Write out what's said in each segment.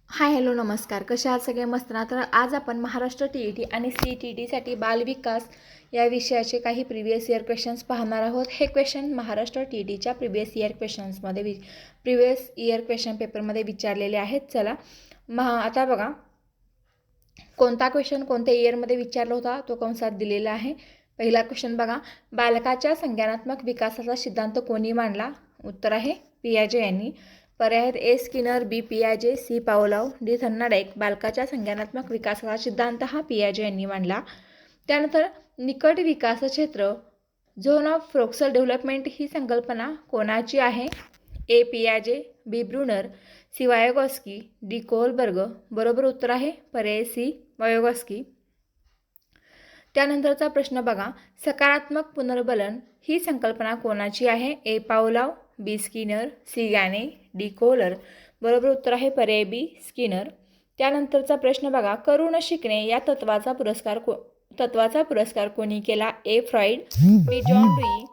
Hi hello नमस्कार. कशा आहात सगळे? मस्त ना. तर आज आपण महाराष्ट्र TET आणि CET-साठी बालविकास या विषयाचे काही प्रिव्हियस इयर क्वेश्चन्स पाहणार आहोत. हे क्वेश्चन महाराष्ट्र TETच्या प्रिव्हियस इयर क्वेश्चन पेपरमध्ये विचारलेले आहेत. चला आता बघा, कोणता क्वेश्चन कोणत्या इयरमध्ये विचारला होता तो कंसात दिलेला आहे. पहिला क्वेश्चन बघा, बालकाच्या संज्ञानात्मक विकासाचा सिद्धांत कोणी मांडला? उत्तर आहे पियाजे यांनी. पर्याय आहेत ए स्किनर, बी पियाजे, सी पावलोव, डी थर्नाडाईक. बालकाच्या संज्ञानात्मक विकासाचा सिद्धांत हा पियाजे यांनी मांडला. त्यानंतर निकट विकास क्षेत्र, झोन ऑफ फ्रोक्सल डेव्हलपमेंट ही संकल्पना कोणाची आहे? ए पियाजे, बी ब्रुनर, सी वायोगॉस्की, डी कोहलबर्ग. बरोबर उत्तर आहे पर्याय सी वायोगॉस्की. त्यानंतरचा प्रश्न बघा, सकारात्मक पुनर्बलन ही संकल्पना कोणाची आहे? ए पावलोव, बी स्किनर, सी गॅने, डी कोहलर. बरोबर उत्तर आहे पर्याय बी स्किनर. त्यानंतरचा प्रश्न बघा, करुण शिकणे या तत्वाचा पुरस्कार कोणी केला? A Freud, B John Dewey,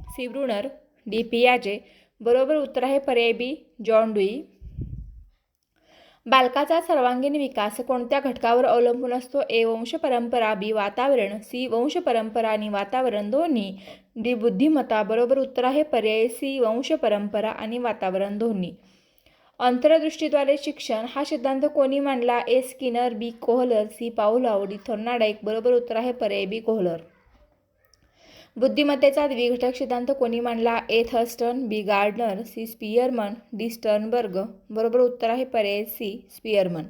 C Bruner, D पियाजे. बरोबर उत्तर आहे पर्याय बी जॉन डुई. बालकाचा सर्वांगीण विकास कोणत्या घटकावर अवलंबून असतो? ए वंश परंपरा, बी वातावरण, सी वंश परंपरा आणि वातावरण दोन्ही, डी बुद्धिमत्ता. बरोबर उत्तर आहे पर्याय सी वंश परंपरा आणि वातावरण दोन्ही. अंतर्दृष्टीद्वारे शिक्षण हा सिद्धांत कोणी मांडला? A Skinner, B Kohler, C Pavlov, D थॉर्नाडाईक. बरोबर उत्तर आहे पर्याय बी कोहलर. बुद्धिमत्तेचा द्विघटक सिद्धांत कोणी मांडला? A Thurstone, B Gardner, C Spearman, D Sternberg. बरोबर उत्तर आहे पर्याय C Spearman.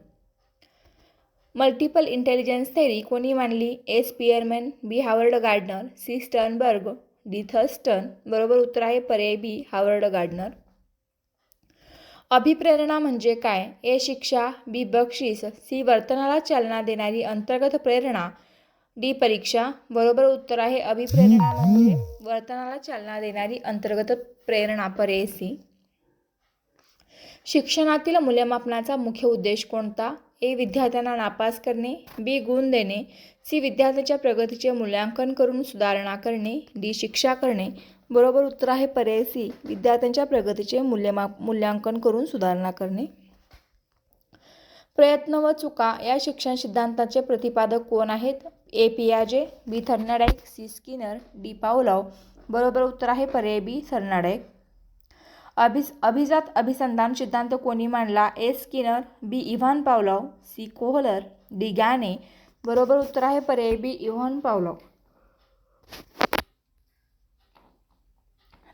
Multiple intelligence theory कोणी मांडली? A Spearman, B Howard Gardner, C Sternberg, D Thurstone. बरोबर उत्तर आहे पर्याय बी हावर्ड गार्डनर. अभिप्रेरणा म्हणजे काय? ए शिक्षा, बी बक्षीस, सी वर्तनाला चालना देणारी अंतर्गत प्रेरणा, डी परीक्षा. बरोबर उत्तर आहे अभिप्रेरणा म्हणजे वर्तनाला चालना देणारी अंतर्गत प्रेरणा, पर्याय सी. शिक्षणातील मूल्यमापनाचा मुख्य उद्देश कोणता? ए विद्यार्थ्यांना नापास करणे, बी गुण देणे, सी विद्यार्थ्यांच्या प्रगतीचे मूल्यांकन करून सुधारणा करणे, डी शिक्षा करणे. बरोबर उत्तर आहे पर्याय सी विद्यार्थ्यांच्या प्रगतीचे मूल्यांकन करून सुधारणा करणे. प्रयत्न व चुका या शिक्षण सिद्धांताचे प्रतिपादक कोण आहेत? ए पियाजे, बी थर्नाडाईक, सी स्किनर, डी पावलोव. बरोबर उत्तर आहे पर्याय बी थर्नाडाईक. अभिजात अभिसंधान सिद्धांत कोणी मांडला? A Skinner, B Ivan Pavlov, C Kohler, D Gagne. बरोबर उत्तर आहे पर्याय बी इव्हान पावलोव.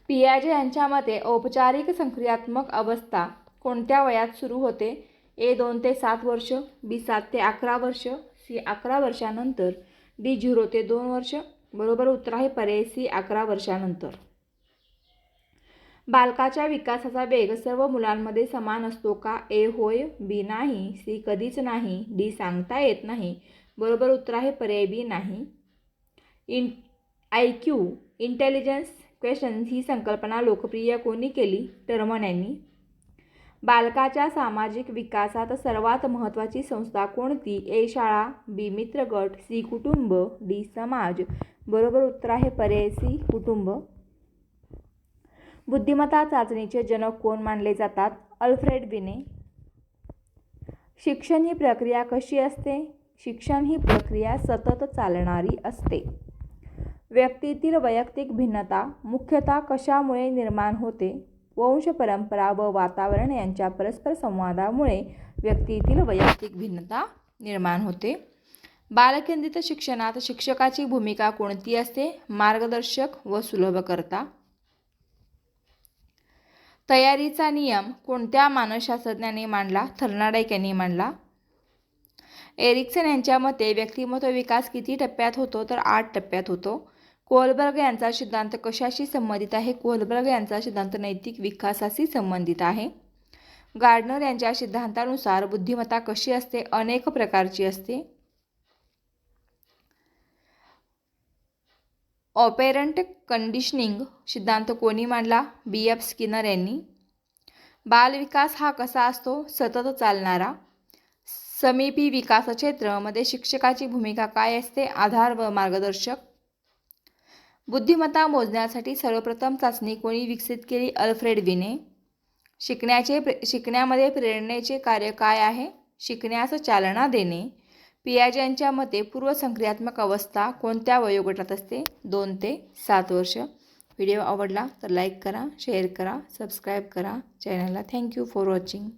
पियाजे यांच्या मते औपचारिक संक्रियात्मक अवस्था कोणत्या वयात सुरू होते? ए 2 ते 7 वर्ष, बी 7 ते 11 वर्ष, सी 11 वर्षानंतर, डी 0 ते 2 वर्ष. बरोबर उत्तर आहे पर्याय सी 11 वर्षानंतर. बालकाच्या विकासाचा वेग सर्व मुलांमध्ये समान असतो का? ए होय, बी नाही, सी कधीच नाही, डी सांगता येत नाही. बरोबर उत्तर आहे पर्याय बी नाही. IQ इंटेलिजन्स क्वेश्चन ही संकल्पना लोकप्रिय कोणी केली? टर्मन यांनी. बालकाच्या सामाजिक विकासात सर्वात महत्त्वाची संस्था कोणती? ए शाळा, बी मित्रगट, सी कुटुंब, डी समाज. बरोबर उत्तर आहे पर्याय सी कुटुंब. बुद्धिमत्ता चाचणीचे जनक कोण मानले जातात? अल्फ्रेड बिने. शिक्षण ही प्रक्रिया कशी असते? शिक्षण ही प्रक्रिया सतत चालणारी असते. व्यक्तीतील वैयक्तिक भिन्नता मुख्यतः कशामुळे निर्माण होते? वंश परंपरा व वातावरण यांच्या परस्पर संवादामुळे व्यक्तीतील वैयक्तिक भिन्नता निर्माण होते. बालकेंद्रित शिक्षणात शिक्षकाची भूमिका कोणती असते? मार्गदर्शक व सुलभकर्ता. तयारीचा नियम कोणत्या मानसशास्त्रज्ञाने मांडला? थर्नाडाईक यांनी मांडला. एरिक्सन यांच्या मते व्यक्तिमत्व विकास किती टप्प्यात होतो? तर 8 टप्प्यात होतो. कोहलबर्ग यांचा सिद्धांत कशाशी संबंधित आहे? कोहलबर्ग यांचा सिद्धांत नैतिक विकासाशी संबंधित आहे. गार्डनर यांच्या सिद्धांतानुसार बुद्धिमत्ता कशी असते? अनेक प्रकारची असते. ऑपेरंट कंडिशनिंग सिद्धांत कोणी मांडला? BF स्किनर यांनी. बालविकास हा कसा असतो? सतत चालणारा. समीपी विकास क्षेत्र मध्ये शिक्षकाची भूमिका काय असते? आधार व मार्गदर्शक. बुद्धिमत्ता मोजण्यासाठी सर्वप्रथम चाचणी कोणी विकसित केली? अल्फ्रेड बिने. शिकण्यामध्ये प्रेरणेचे कार्य काय आहे? शिकण्यास चालना देणे. पियाजे यांच्या मते पूर्वसंक्रियात्मक अवस्था कोणत्या वयोगटात असते? 2 ते 7 वर्ष. व्हिडिओ आवडला तर लाईक करा, शेअर करा, सबस्क्राईब करा चॅनलला. Thank you for watching.